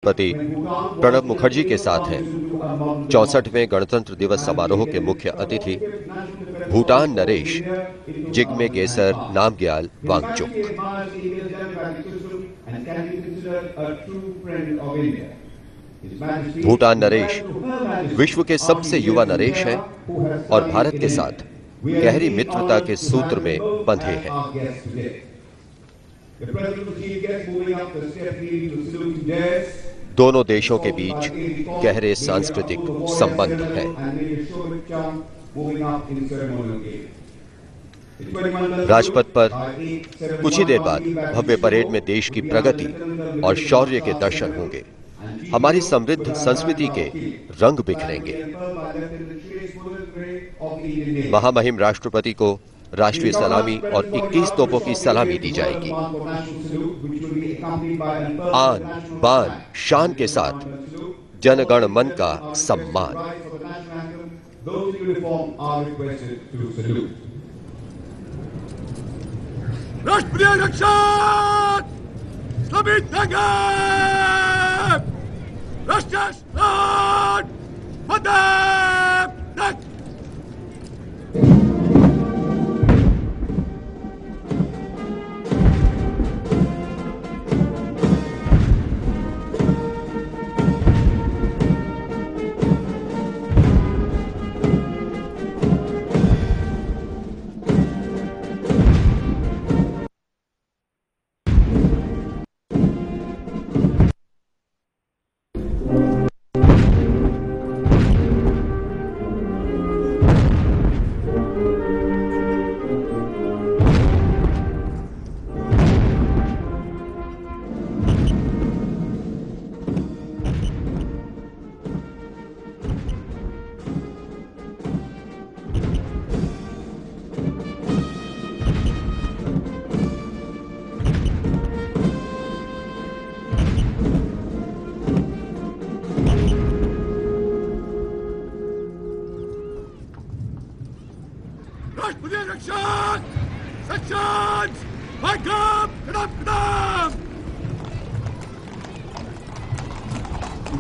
राष्ट्रपति प्रणब मुखर्जी के साथ हैं। 64वें गणतंत्र दिवस समारोह के मुख्य अतिथि भूटान नरेश जिग्मे गेसर नामग्याल वांगचुक। भूटान नरेश विश्व के सबसे युवा नरेश हैं और भारत के साथ गहरी मित्रता के सूत्र में बंधे हैं। दोनों देशों के बीच गहरे सांस्कृतिक संबंध हैं। राजपथ पर कुछ ही देर बाद भव्य परेड में देश की प्रगति और शौर्य के दर्शन होंगे। हमारी समृद्ध संस्कृति के रंग बिखरेंगे। महामहिम राष्ट्रपति को राष्ट्रीय सलामी और 21 तोपों की सलामी दी जाएगी। आन बान शान के साथ जनगण मन का सम्मान। राष्ट्रीय रक्षक समित राष्ट्र पदक।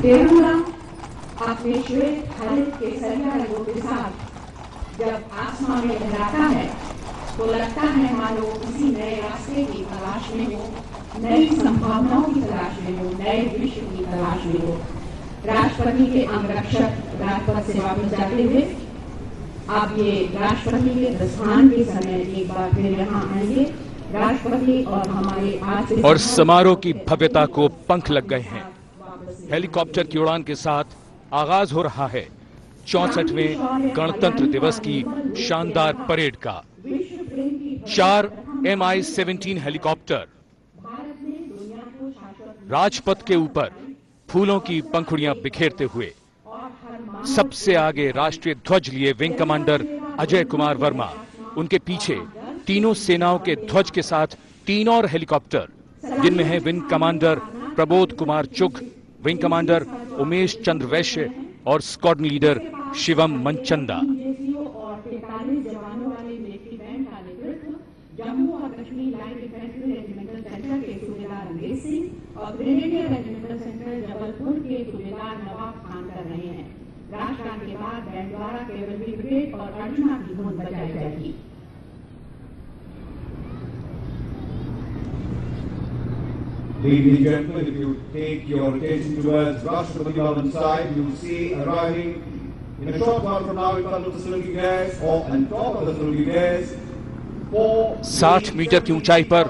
तिरंगा अपने श्वेत हरित केसरिया रंगों के साथ जब आसमान में लहराता है तो लगता है मानो किसी नए रास्ते की तलाश में हो, नई संभावनाओं की तलाश में हो, नए विश्व की तलाश में हो। राष्ट्रपति के अंगरक्षक राजपथ से वापस जाते हुए अब ये राष्ट्रपति के प्रस्थान के समय एक बार फिर यहाँ आएंगे। राष्ट्रपति और हमारे आज और समारोह की भव्यता को पंख लग गए हैं। हेलीकॉप्टर की उड़ान के साथ आगाज हो रहा है 64वें गणतंत्र दिवस की शानदार परेड का। 4 MI-17 हेलीकॉप्टर राजपथ के ऊपर फूलों की पंखुड़ियां बिखेरते हुए। सबसे आगे राष्ट्रीय ध्वज लिए विंग कमांडर अजय कुमार वर्मा, उनके पीछे तीनों सेनाओं के ध्वज के साथ 3 और हेलीकॉप्टर, जिनमें है विंग कमांडर प्रबोध कुमार चुग, विंग कमांडर उमेश चंद्र वैश्य और स्क्वाड्रन लीडर शिवम मनचंदा। जम्मू और Kashmir light defence regimental centre के सूबेदार अंग्रेज सिंह और ग्रेनेडियर रेजिमेंटल सेंटर जबलपुर के सूबेदार नवाब खान कर रहे हैं। राष्ट्रगान के बाद बैंड द्वारा कैवलरी ब्रिगेड और अर्जुना की धुन बजाई जाएगी। Ladies and gentlemen, if you take your attention towards Rashtrapati Bhavan side, you will see arriving in a short while from now in front of the facility gas or on top of the facility gas 60 metre की ऊंचाई पर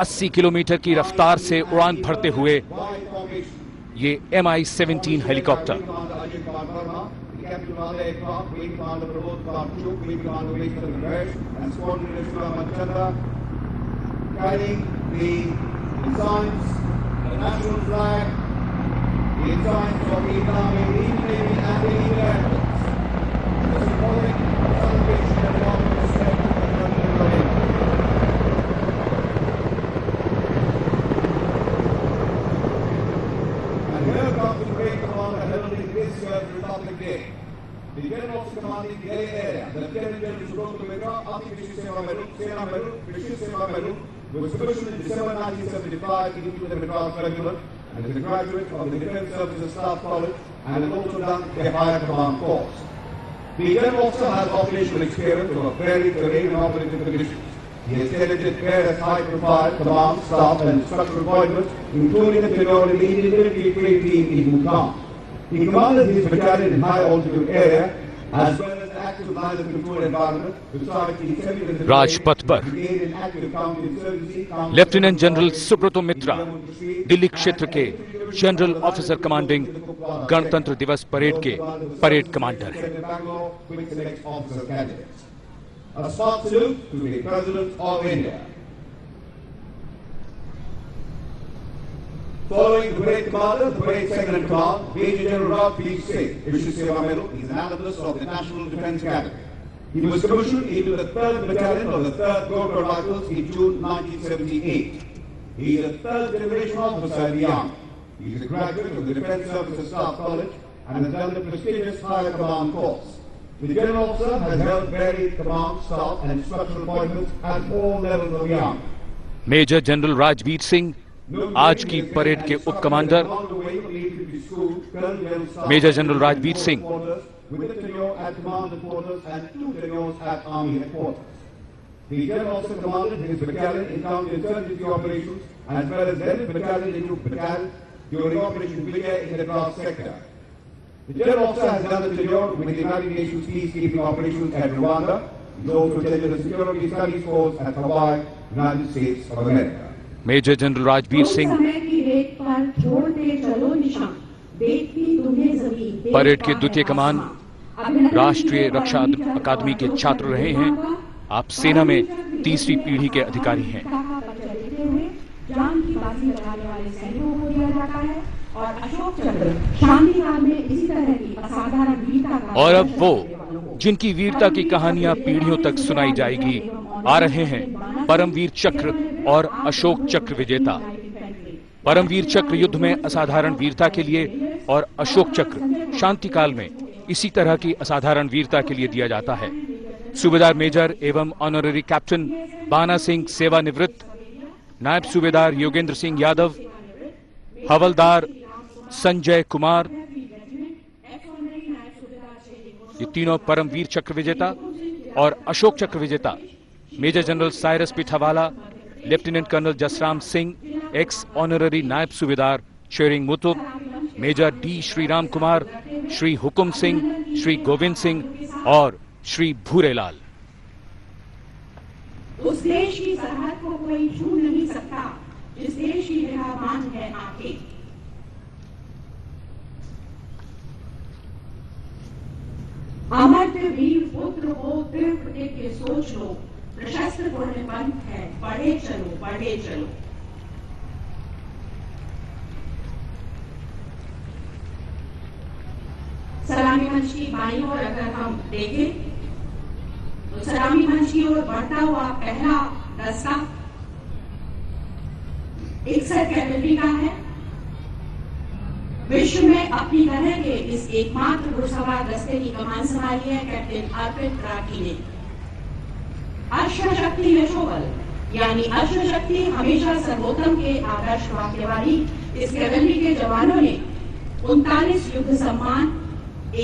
80 kilometre की रफ्तार से उड़ान भरते हुए ये MI-17 helicopter. ensigns, the national flag, the ensigns of the Indian Navy and the Indian Air Force. The symbolic celebration of love and respect for the Republic. And here comes the great commander heralding this year's Republic Day. The generals commanding the Delhi area, Lieutenant General Subroto Mitra, Ati Vishnu Seva Meru, was commissioned in December 1975 into the Madras Regiment and is a graduate of the Defence Services Staff College and has also done the Higher Command course. The General Officer has operational experience of varied terrain and operating conditions. He has attended various high-profile command, staff and structural appointments, including a tenure in the Indian military trade team in Bhutan. He commanded his battalion in high-altitude area, as well as active line of control environment, besides the semi-military Rajpath पर lieutenant general Subroto मित्रा दिल्ली क्षेत्र के general officer commanding गणतंत्र दिवस parade के parade commander हैं। A smart salute to the President of India. Following the Parade Commander, the Parade Second in Command, Major General Rajbir Singh issues Seva Medal. He is an alumnus of the National Defence Academy. He was commissioned into the 3rd Battalion of the 3rd Gurkha Rifles in June 1978. He is a 3rd generation officer in the Army. He is a graduate of the Defence Services Staff College and has done the prestigious Higher Command course. The General Officer has held varied command, staff and structural appointments at all levels of the Army. Major general Rajveer Singh आज की parade के उप commander major general Rajveer Singh The General Officer commanded his battalion in counterinsurgency operations as well as led his battalion into battalion during Operation Vijay in the Draft sector. The General Officer has done the tenure with the United Nations peacekeeping operations at Rwanda. He also attended the Security Studies course at Hawaii, United States of America. Major general Rajveer Singh parade के द्वितीय कमान राष्ट्रीय रक्षा अकादमी के छात्र रहे हैं। आप सेना में तीसरी पीढ़ी के अधिकारी हैं। जान की बाजी लगाने वाले सैनिकों को दिया जाता है और अशोक चक्र शांति काल में इसी तरह की असाधारण वीरता का और अब वो जिनकी वीरता की कहानियां पीढ़ियों तक सुनाई जाएगी आ रहे हैं परमवीर चक्र और अशोक चक्र विजेता। परमवीर चक्र युद्ध में असाधारण वीरता के लिए और अशोक चक्र शांति काल में इसी तरह की असाधारण वीरता के लिए दिया जाता है। सूबेदार मेजर एवं ऑनररी कैप्टन बाना सिंह सेवानिवृत्त, नायब सूबेदार योगेंद्र सिंह यादव, हवलदार संजय कुमार, ये तीनों परमवीर चक्र विजेता और अशोक चक्र विजेता major general Cyrus Pithawalla, lieutenant colonel Jasram Singh, ex honorary Naib Subedar Tsering Mutup, major D Sriram Kumar, Shri Hukum Singh, Shri Govind Singh और श्री भूरेलाल। उस देश की सरहद को कोई छू नहीं सकता जिस देश की निगाहबान है आंखें। अमर वीर पुत्र हो दृढ़ प्रतिज्ञ सोच लो, प्रशस्त्र पुण्य पंथ है, बढ़े चलो बढ़े चलो। सलामी मंच की बाईं ओर अगर हम देखें तो सलामी मंच की ओर बढ़ता हुआ पहला दस्ता 61 कैवेलरी का है। विश्व में अपनी तरह के इस एकमात्र घुड़सवार दस्ते की कमान संभाली है कैप्टन अर्पित राठी ने। अश्वशक्ति यशोबल यानी अश्वशक्ति हमेशा सर्वोत्तम के आदर्श वाक्य वाली इस कैवेलरी के जवानों ने 39 युद्ध सम्मान,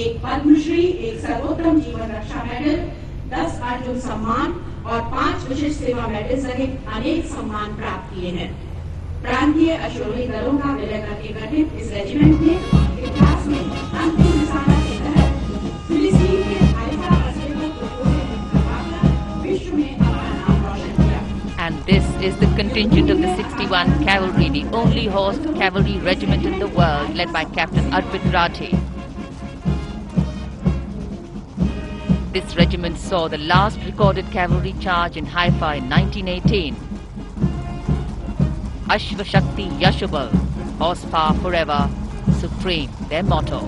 एक पद्मश्री, एक सर्वोत्तम जीवन रक्षा मेडल, 10 अर्जुन सम्मान और 5 विशिष्ट सेवा मेडल सहित अनेक सम्मान प्राप्त किए हैं। प्रांतीय अश्वरोही दलों का विलय करके गठित इस रेजिमेंट ने इतिहास में अंतिम निशाना के तहत फिलिस्तीन के हाइफा कस्बे को विश्व में अपना नाम रोशन किया। And this is the contingent of the 61 Cavalry, the only horsed cavalry regiment in the world, led by Captain Arpit Rathi. This regiment saw the last recorded cavalry charge in Haifa in 1918. Ashwa Shakti Yashobal, horsepower forever, supreme, their motto.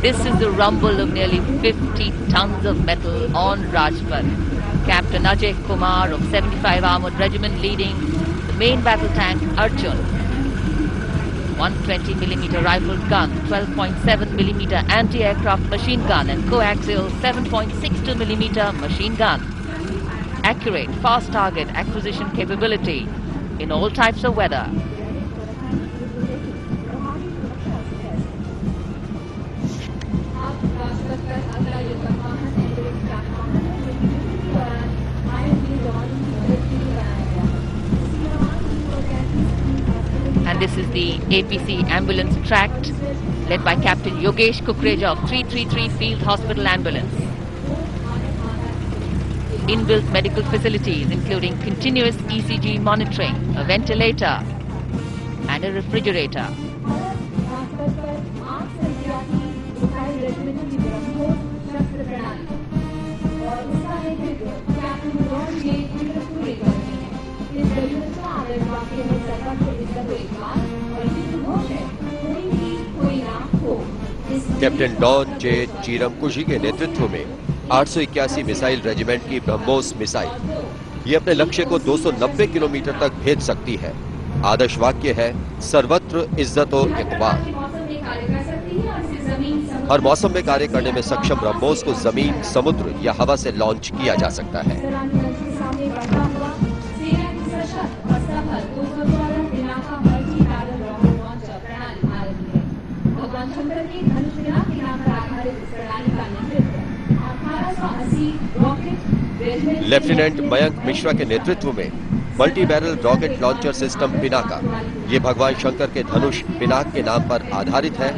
This is the rumble of nearly 50 tons of metal on Rajpath. Captain Ajay Kumar of 75 Armoured Regiment leading the main battle tank Arjun. 120mm rifled gun, 12.7mm anti-aircraft machine gun and coaxial 7.62mm machine gun. Accurate, fast target acquisition capability in all types of weather. And this is the APC ambulance tract led by Captain Yogesh Kukreja of 333 Field Hospital Ambulance. Inbuilt medical facilities including continuous ECG monitoring, a ventilator and a refrigerator. Captain Don J चीरमकुशी के नेतृत्व में 881 missile regiment की BrahMos missile ये अपने लक्ष्य को 290 kilometre तक भेज सकती है। आदर्श वाक्य है सर्वत्र इज्जतो इकबाल। हर मौसम में कार्य करने में सक्षम ब्रह्मोस को जमीन, समुद्र या हवा से लॉन्च किया जा सकता है। लेफ्टिनेंट मयंक मिश्रा के नेतृत्व में multi barrel rocket launcher system Pinaka, ये भगवान शंकर के धनुष पिनाक के नाम पर आधारित है।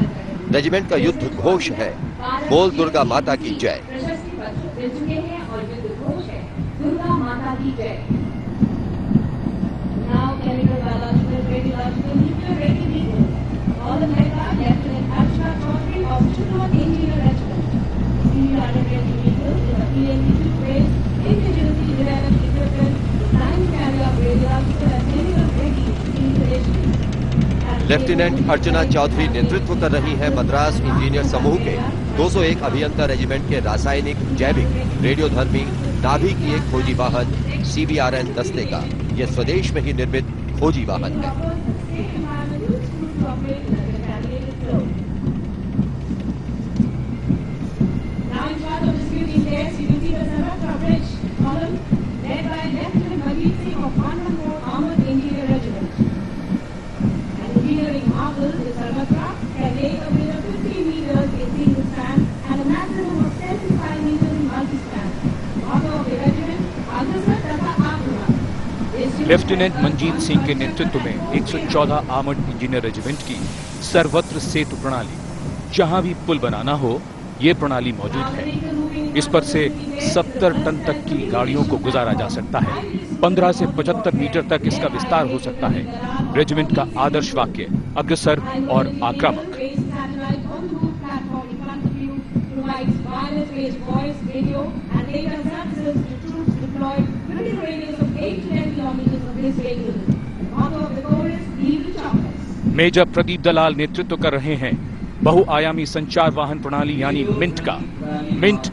रेजिमेंट का युद्ध घोष है बोल दुर्गा माता की जय। लेफ्टिनेंट अर्चना चौधरी नेतृत्व कर रही हैं मद्रास इंजीनियर समूह के 201 अभियंता रेजिमेंट के रासायनिक, जैविक, रेडियोधर्मी, नाभिक की एक खोजी वाहन CBRN दस्ते का। यह स्वदेश में ही निर्मित खोजी वाहन है। लेफ्टिनेंट मंजीत सिंह के नेतृत्व में 114 आर्मर्ड इंजीनियर रेजिमेंट की सर्वत्र सेतु प्रणाली, जहां भी पुल बनाना हो ये प्रणाली मौजूद है। इस पर से 70 टन तक की गाड़ियों को गुजारा जा सकता है। 15 से 75 मीटर तक इसका विस्तार हो सकता है। रेजिमेंट का आदर्श वाक्य अग्रसर और आक्रामक। मेजर प्रदीप दलाल नेतृत्व कर रहे हैं बहुआयामी संचार वाहन प्रणाली यानी मिंट का। मिंट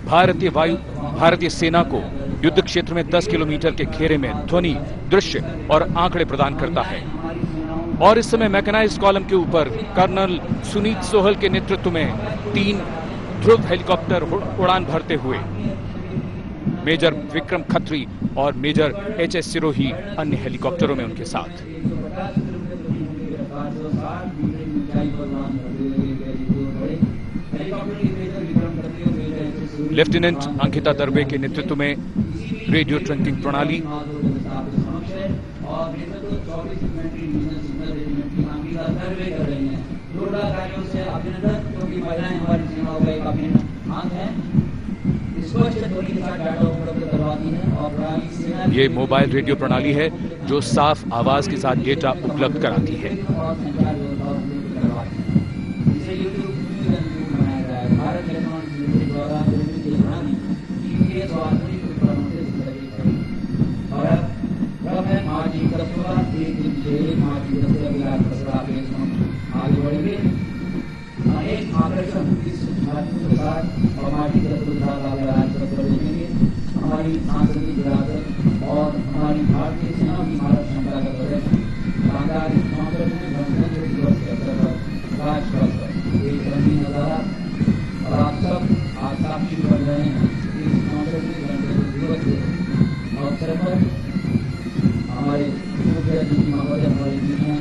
भारतीय सेना को युद्ध क्षेत्र में 10 किलोमीटर के घेरे में ध्वनि, दृश्य और आंकड़े प्रदान करता है। और इस समय मैकेनाइज्ड कॉलम के ऊपर कर्नल सुनीत सोहल के नेतृत्व में 3 ध्रुव हेलीकॉप्टर उड़ान भरते हुए मेजर विक्रम खत्री और मेजर HS सिरोही अन्य हेलीकॉप्टरों में उनके साथ। लेफ्टिनेंट अंकिता दरबे के नेतृत्व में रेडियो ट्रंकिंग प्रणाली। ये मोबाइल रेडियो प्रणाली है जो साफ आवाज के साथ डेटा उपलब्ध कराती है। एक आकर्षण महत्व के साथ और माटी तत्वधार का व्यवहार कर देंगे। हमारी सांस्कृतिक विरासत और हमारी भारतीय सेना की भारत क्षमता का प्रदर्शन शानदार इस मौके में गणतंत्र दिवस के अवसर पर राजपथ पर एक रंगीन नजारा और आप सब आज साक्षी बन रहे हैं। इस मौके में गणतंत्र दिवस के अवसर पर हमारे मुख्य अतिथि महोदय हमारे जी हैं,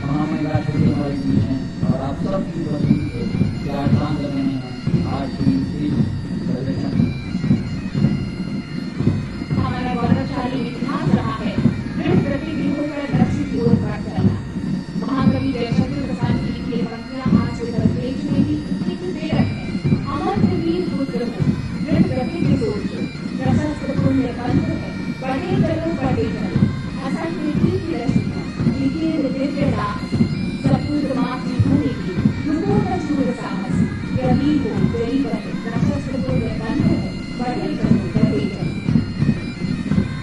महामहिम राष्ट्रपति हमारे जी हैं और आप सब की उपस्थिति से क्या काम कर रहे हैं आज की इस प्रदर्शन में। हमारा गौरवशाली इतिहास रहा है दृढ़ प्रतिज्ञों पर लक्ष्य की ओर बढ़ चलना। महाकवि जयशंकर प्रसाद की लिखी पंक्तियां आज से कल पेज में भी कितनी प्रेरक है। अमर वीर पुत्र हो, दृढ़ प्रतिज्ञ सोचो, सशस्त्र पुण्य पंथ है, बढ़े चलो बढ़े चलो, असल में की रचना, लिखिए दिव्य दास, सपूत मातृ भूमि की, युगों का शूर साहस, यह वीर हो गरीब है, सशस्त्र पुण्य पंथ है, बढ़े चलो बढ़े चलो।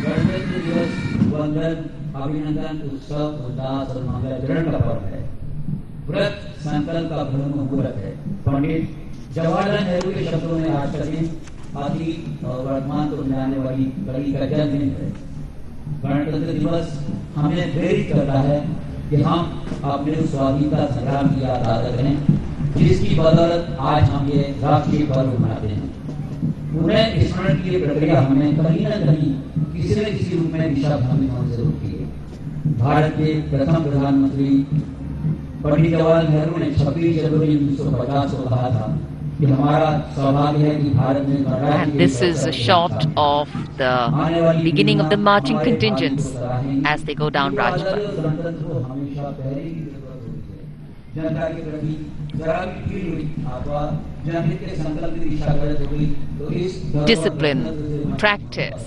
गणतंत्र दिवस वंदन, अभिनंदन, उत्सव, उल्लास और मंगलाचरण का पर्व है। व्रत संकल्प का ब्रह्म मुहूर्त है। पंडित जवाहरलाल नेहरू के शब्दों में आज का दिन अतीत और वर्तमान को मिलाने वाली कड़ी का जन्मदिन है। गणतंत्र दिवस हमें प्रेरित करता है कि हम अपने स्वाधीनता संग्राम की याद ताज़ा करें, जिसकी बदौलत आज हम ये राष्ट्रीय पर्व मनाते हैं। पुनः स्मरण की प्रक्रिया हमें कहीं न कहीं किसी न किसी रूप में दिशा भ्रमित होने से रोकती है। भारत के प्रथम प्रधानमंत्री पंडित जवाहरलाल नेहरू ने 26 जनवरी 1950 को कहा था कि हमारा सौभाग्य है कि भारत में गणराज्य। And this is a shot of the beginning of the marching contingents as they go down Rajpath. जनता के प्रति जरा भी ढील हुई अथवा जनहित के संकल्प की दिशा गलत हो गई तो इस Discipline, practice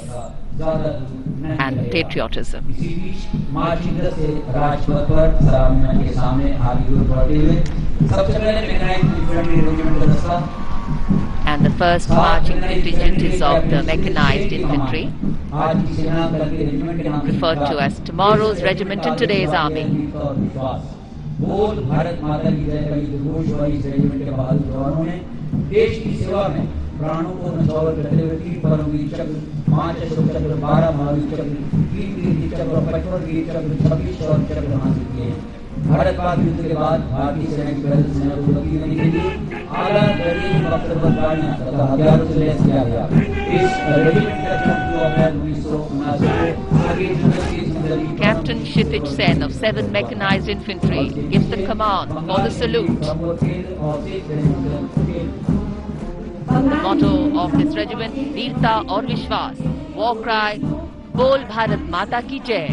and patriotism. इसी बीच मार्चिंग से राजपथ पर सलामियां के सामने आगे बढ़ते हुए सबसे पहले मैकेनाइज्ड इन्फेंट्री रेजिमेंट का दस्ता And the first marching contingent is of the mechanized infantry, आज की सेना कल के रेजिमेंट के नाम referred to as tomorrow's regiment in today's army. बोल भारत माता की जय का घोष वाली इस रेजिमेंट के बहादुर जवानों ने देश की सेवा में प्राणों को न्यौछावर करते हुए 3 परमवीर चक्र, 5 अशोक चक्र, 12 महावीर चक्र, 3 कीर्ति चक्र और 55 वीर चक्र, 26 शौर्य चक्र हासिल किए हैं। भारत पाक युद्ध के बाद भारतीय सेना की पहली सेना को गति देने के लिए आला दरिया बख्तरबंद गाड़ियां तथा हथियारों से लैस किया गया। इस रेजिमेंट का 14 अप्रैल 1979 को आगे जनरल की जिंदगी Captain Kshitij Sen of 7th Mechanized Infantry gives the command for the salute. The motto of this regiment, Veerta aur Vishwas. War cry, Bol Bharat Mata ki Jai.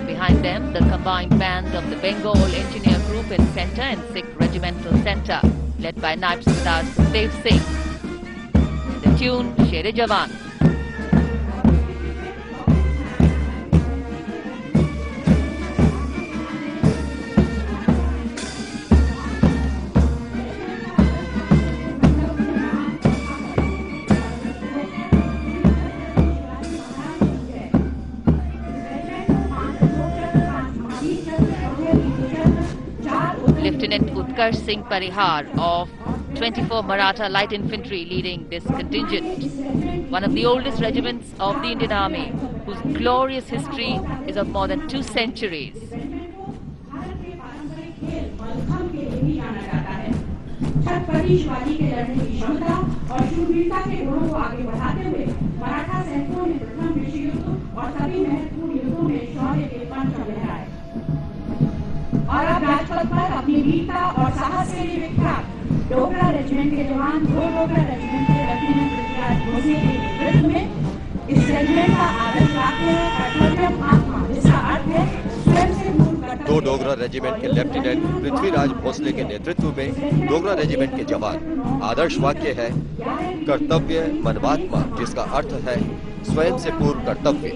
Behind them, the combined band of the Bengal Engineer Group in Centre and Sikh Regimental Centre, led by Naib Sardar Sukhdev Singh. The tune, Sher-e Jawan. Lieutenant Utkarsh Singh Parihar of 24 Maratha Light Infantry leading this contingent. One of the oldest regiments of the Indian Army, whose glorious history is of more than 2 centuries. Chhatrapati Shivaji के लड़ने की क्षमता और शूरवीरता के गुणों को आगे बढ़ाते हुए मराठा सैनिकों ने प्रथम विश्व युद्ध और सभी महत्वपूर्ण युद्धों में शौर्य के पंख लहराए और अब राजपथ पर अपनी वीरता और साहस के लिए विख्यात डोगरा रेजिमेंट के जवान 2 डोगरा रेजिमेंट के लेफ्टिनेंट पृथ्वीराज भोसले के नेतृत्व में इस रेजिमेंट का आदर्श वाक्य है कर्तव्यम आत्मा, जिसका अर्थ है स्वयं से मूल कर्तव्य। 2 डोगरा रेजिमेंट के लेफ्टिनेंट पृथ्वीराज भोसले के नेतृत्व में डोगरा रेजिमेंट के जवान आदर्श वाक्य है कर्तव्य मनवात्मा, जिसका अर्थ है स्वयं से पूर्व कर्तव्य।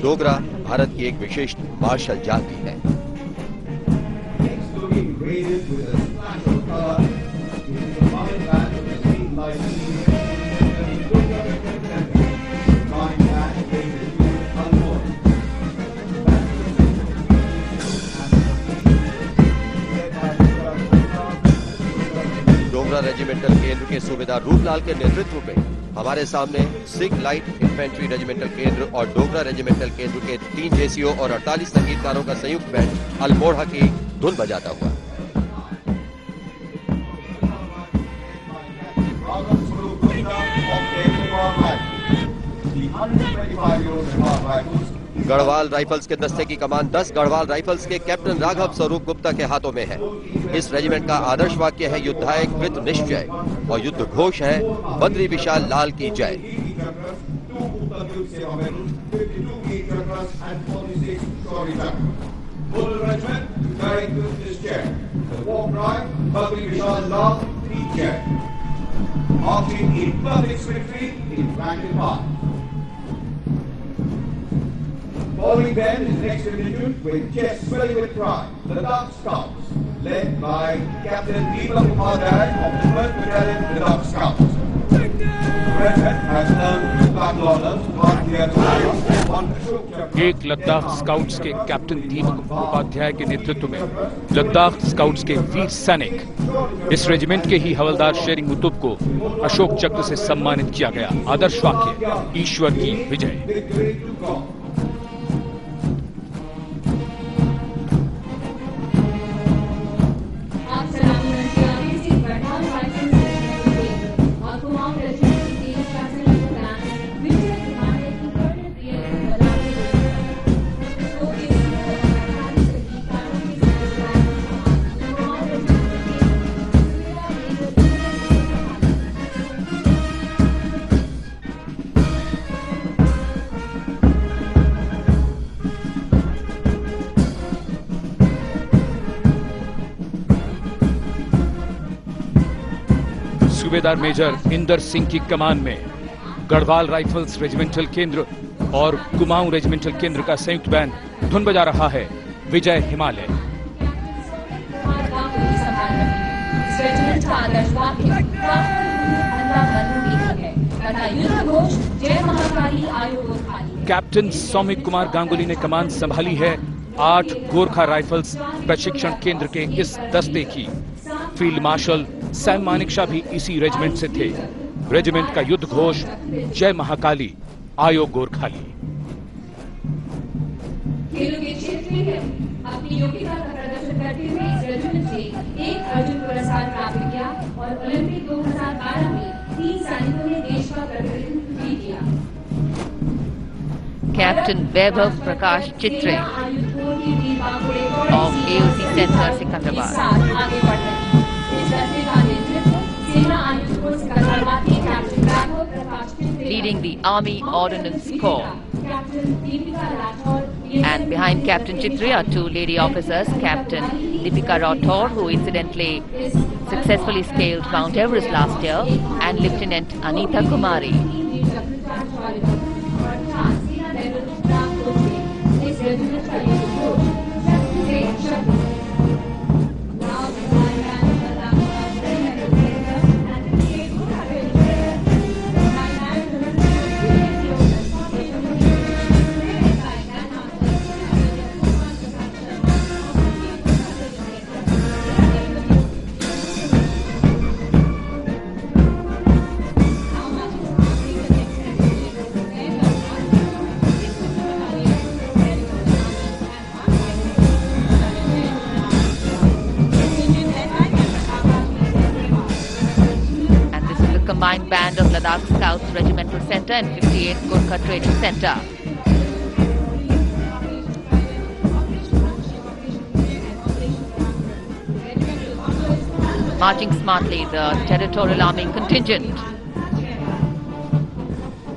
डोगरा भारत की एक विशिष्ट मार्शल जाति है। With a splash of color, using the combined band of the Street Light के सूबेदार रूपलाल के नेतृत्व में हमारे सामने सिख लाइट इन्फेंट्री रेजिमेंटल केंद्र और डोगरा रेजिमेंटल केंद्र के 3 जेसीओ और 48 संगीतकारों का संयुक्त बैंड अल्मोड़ा की धुन बजाता हुआ। गढ़वाल राइफल्स के दस्ते की कमान 10 गढ़वाल राइफल्स के कैप्टन राघव स्वरूप गुप्ता के हाथों में है। इस रेजिमेंट का आदर्श वाक्य है युद्धाय कृत निश्चय और युद्ध घोष है बद्री विशाल लाल की जय। Following them is next division with chest swelling with pride, the Dark Scouts, led by Captain Deepak Upadhyay of the 1st Battalion, the Dark Scouts. The regiment has earned battle honors, one here to one Ashok Chakra. एक Ladakh scouts के captain दीपक उपाध्याय के नेतृत्व में Ladakh scouts के वीर सैनिक इस regiment के ही हवलदार शेरिंग उतुप को अशोक चक्र से सम्मानित किया गया। आदर्श वाक्य ईश्वर की विजय। सूबेदार मेजर इंदर सिंह की कमान में गढ़वाल राइफल्स रेजिमेंटल केंद्र और कुमाऊं रेजिमेंटल केंद्र का संयुक्त बैंड धुन बजा रहा है विजय हिमालय। कैप्टन सौमिक कुमार गांगुली ने कमान संभाली है 8 गोरखा राइफल्स प्रशिक्षण केंद्र के इस दस्ते की। फील्ड मार्शल सैम मानेकशॉ भी इसी रेजिमेंट से थे। रेजिमेंट का युद्ध घोष जय महाकाली आयो गोरखाली। खेलों के क्षेत्र में अपनी योग्यता का प्रदर्शन करते हुए इस रेजिमेंट से 1 अर्जुन पुरस्कार प्राप्त किया और ओलंपिक 2012 में 3 सैनिकों ने देश का प्रतिनिधित्व भी किया। Captain Vaibhav Prakash Chitre of AOC Center, Secunderabad. Leading the Army Ordnance Corps. And behind Captain Chitre are 2 lady officers, Captain Deepika Rathore, who incidentally successfully scaled Mount Everest last year, and Lieutenant Anita Kumari. Combined band of Ladakh Scouts Regimental Center and 58th Gorkha Training Center. Marching smartly, the Territorial Army contingent,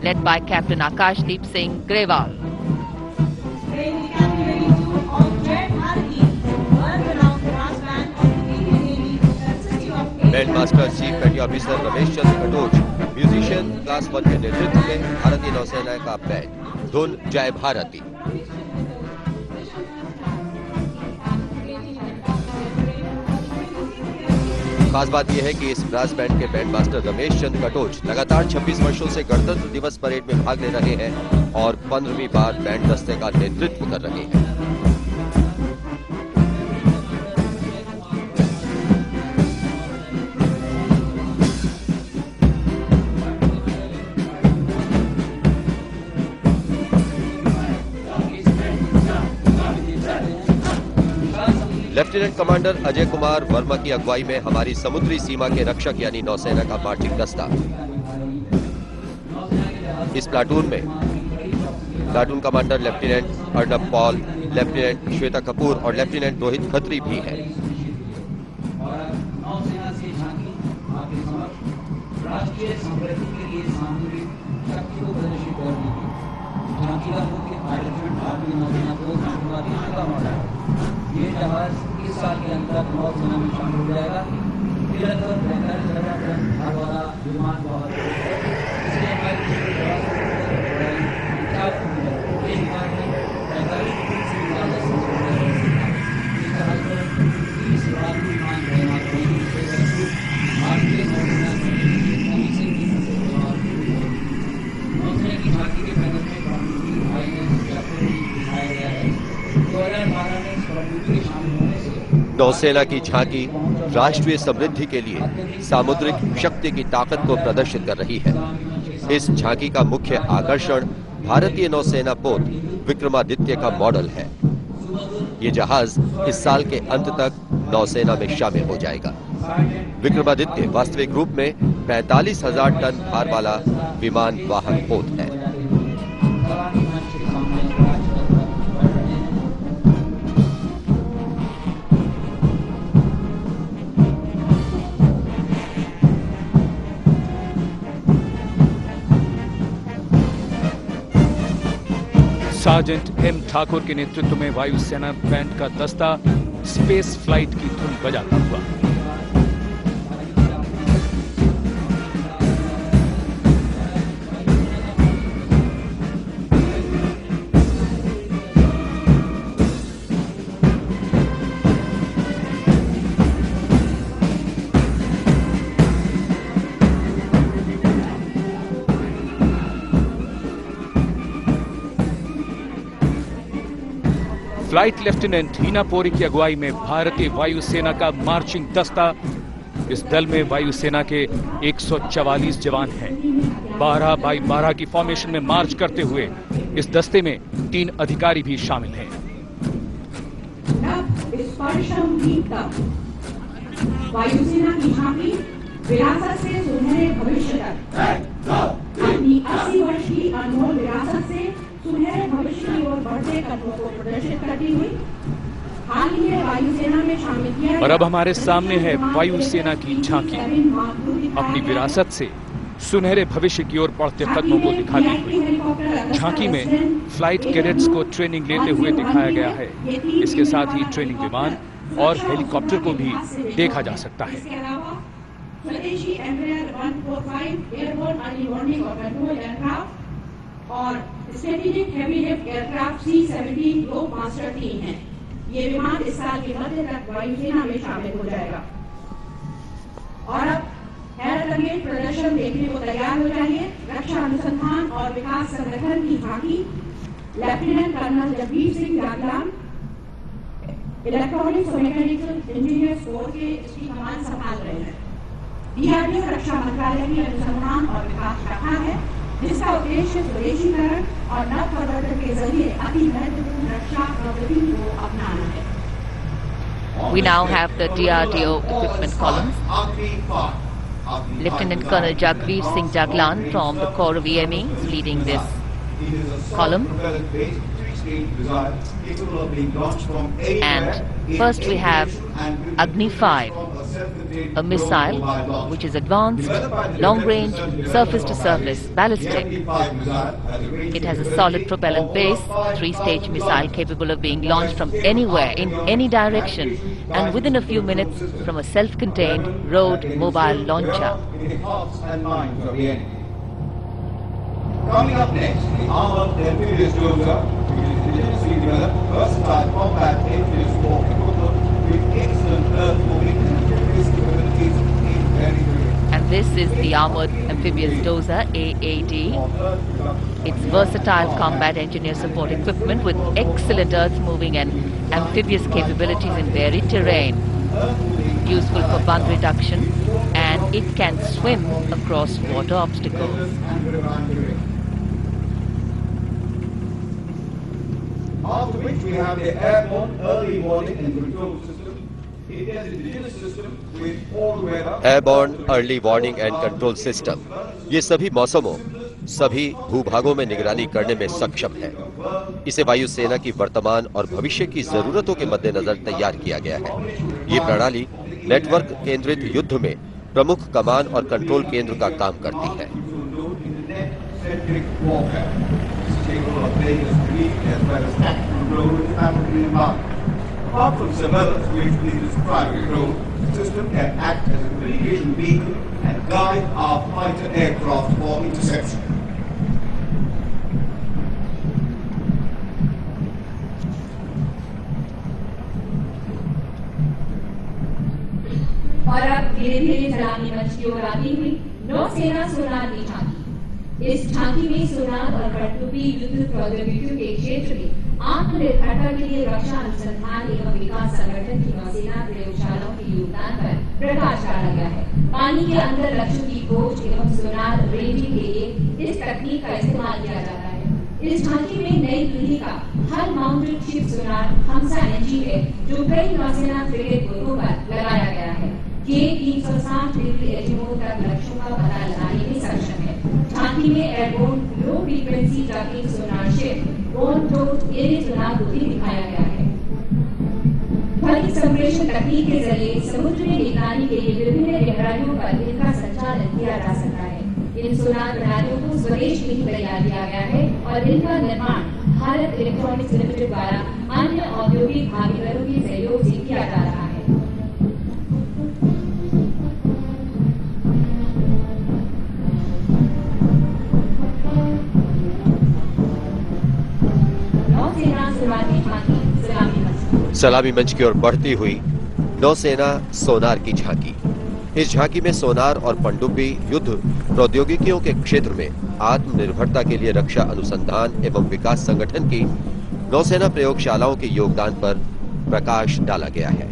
led by Captain Akash Deep Singh Grewal. Band master chief पेटी officer Ramesh Chandra Katoch, musician class 1 के नेतृत्व में भारतीय नौसेना का band धुन जय भारती। खास बात यह है कि इस ब्रास बैंड के बैंड मास्टर रमेश चंद्र कटोच लगातार 26 वर्षों से गणतंत्र दिवस परेड में भाग ले रहे हैं और 15वीं बार बैंड दस्ते का नेतृत्व कर रहे हैं। लेफ्टिनेंट कमांडर अजय कुमार वर्मा की अगुवाई में हमारी समुद्री सीमा के रक्षक यानी नौसेना का मार्चिंग दस्ता। इस प्लाटून में platoon commander lieutenant Arnab Paul, lieutenant Shweta Kapoor और लेफ्टिनेंट रोहित खत्री भी हैं। राष्ट्रीय समृद्धि के लिए सामूहिक शक्ति को प्रदर्शित कर दी थी। झांकी का मुख्य आयोजन भारतीय नौसेना को धन्यवाद देने का मौका है। ये जहाज इस साल के अंत तक नौसेना में शामिल हो जाएगा। लगभग 45,000 टन भार वाला विमान बहुत है, इसलिए हमारे विमान में 45 फीट से ज्यादा इस जहाज पर 30 लाख विमान तैनात होंगे। भारतीय नौसेना की झांकी के पैनल में भारतीय आईएनएस जयपुर दिखाया गया है। 2012 में इस प्रवृत्ति के शामिल होने से नौसेना की झांकी राष्ट्रीय समृद्धि के लिए सामुद्रिक शक्ति की ताकत को प्रदर्शित कर रही है। इस झांकी का मुख्य आकर्षण भारतीय नौसेना पोत विक्रमादित्य का मॉडल है। ये जहाज इस साल के अंत तक नौसेना में शामिल हो जाएगा। विक्रमादित्य वास्तविक रूप में 45,000 टन भार वाला विमान वाहक पोत है। सार्जेंट एम ठाकुर के नेतृत्व में वायुसेना बैंड का दस्ता स्पेस फ्लाइट की धुन बजाता हुआ फ्लाइट लेफ्टिनेंट हीना पोरी की अगुवाई में भारतीय वायुसेना का मार्चिंग दस्ता। इस दल में वायुसेना के 144 जवान हैं। 12 बाई 12 की फॉर्मेशन में मार्च करते हुए इस दस्ते में 3 अधिकारी भी शामिल हैं। वायुसेना की झांकी विरासत से सुनहरे भविष्य तक अपनी 80 वर्ष की अनमोल विरासत से सुनहरे भविष्य की ओर बढ़ते कदमों को प्रदर्शित करती हुई हाल ही में वायुसेना में शामिल किया। और अब हमारे सामने है वायुसेना की झांकी, अपनी विरासत से सुनहरे भविष्य की ओर बढ़ते कदमों को दिखाती हुई। झांकी में फ्लाइट कैडेट्स को ट्रेनिंग लेते हुए दिखाया गया है। इसके साथ ही ट्रेनिंग विमान और हेलीकॉप्टर को भी देखा जा सकता है। स्वदेशी एम्ब्रायर 145 एयरबोर्न अर्ली वार्निंग और कंट्रोल एयरक्राफ्ट और strategic heavy lift aircraft C-17 globe master 3 है। ये विमान इस साल के मध्य तक वायुसेना में शामिल हो जाएगा। और अब हैरत अंगेज प्रदर्शन देखने को तैयार हो जाइए। रक्षा अनुसंधान और विकास संगठन की झांकी lieutenant colonel Jagveer Singh Jaglan electronics और मैकेनिकल इंजीनियर्स कोर के इसकी कमान संभाल रहे हैं। DRDO रक्षा मंत्रालय की अनुसंधान और विकास शाखा है, जिसका उद्देश्य स्वदेशीकरण और नवप्रवर्तन के जरिए अति महत्वपूर्ण रक्षा प्रगति को अपनाना है। We now have the DRDO equipment columns. Lieutenant Colonel Jagveer Singh Jaglan from the Corps of EME is leading this column. And first we have Agni 5, a missile which is advanced, long-range, surface-to-surface, ballistic. It has a solid propellant base, 3-stage missile capable of being launched from anywhere, in any direction, and within a few minutes from a self-contained road mobile launcher. Coming up next, the armored amphibious dozer, which is indigenously developed, versatile combat amphibious war equivalent with excellent earth-moving and amphibious capabilities in very good. And this is the armored amphibious dozer AAD. It's versatile combat engineer support equipment with excellent earth-moving and amphibious capabilities in varied terrain. Useful for bug reduction, and it can swim across water obstacles. After which we have the airborne early warning and control system. India's indigenous system with all weather. Airborne early warning and control system ये सभी मौसमों, सभी भूभागों में निगरानी करने में सक्षम है। इसे वायुसेना की वर्तमान और भविष्य की जरूरतों के मद्देनजर तैयार किया गया है। ये प्रणाली नेटवर्क केंद्रित युद्ध में प्रमुख कमान और कंट्रोल केंद्र का काम करती है। Apart from surveillance, which we described below, the system can act as a communication beacon and guide our fighter aircraft for interception. और अब धीरे धीरे सलामी मंच की ओर आती हुई नौसेना सोनार की झांकी। इस झांकी में सोनार और पनडुब्बी युद्ध प्रौद्योगिकियों के क्षेत्र में आत्मनिर्भरता के लिए रक्षा अनुसंधान एवं विकास संगठन की नौसेना प्रयोगशालाओं के योगदान पर प्रकाश डाला गया है। पानी के अंदर लक्ष्यों की खोज एवं सोनार रेंजिंग के लिए इस तकनीक का इस्तेमाल किया जाता है। इस झांकी में नई पीढ़ी का हल माउंटेड शिप सोनार हमसा एनजी है, जो कई नौसेना फ्रिगेट पोतों पर लगाया गया है। ये 360 डिग्री एजीमोथ तक लक्ष्यों का पता लगाने में सक्षम है। झांकी में airborne low frequency tracking sonar ship on top area sonar को भी दिखाया गया है। ध्वनि संप्रेषण तकनीक के जरिए समुद्र में निगरानी के लिए विभिन्न गहराइयों पर इनका संचालन किया जा सकता है। इन सोनार प्रणालियों को स्वदेश में ही तैयार किया गया है और इनका निर्माण भारत इलेक्ट्रॉनिक्स लिमिटेड द्वारा अन्य औद्योगिक भागीदारों के सहयोग से किया जा रहा है। सलामी मंच की ओर बढ़ती हुई नौसेना सोनार की झांकी। इस झांकी में सोनार और पनडुब्बी युद्ध प्रौद्योगिकियों के क्षेत्र में आत्मनिर्भरता के लिए रक्षा अनुसंधान एवं विकास संगठन की नौसेना प्रयोगशालाओं के योगदान पर प्रकाश डाला गया है।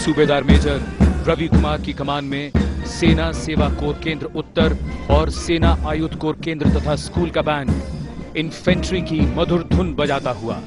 सूबेदार मेजर रवि कुमार की कमान में सेना सेवा कोर केंद्र उत्तर और सेना आयुध कोर केंद्र तथा स्कूल का बैंड इन्फेंट्री की मधुर धुन बजाता हुआ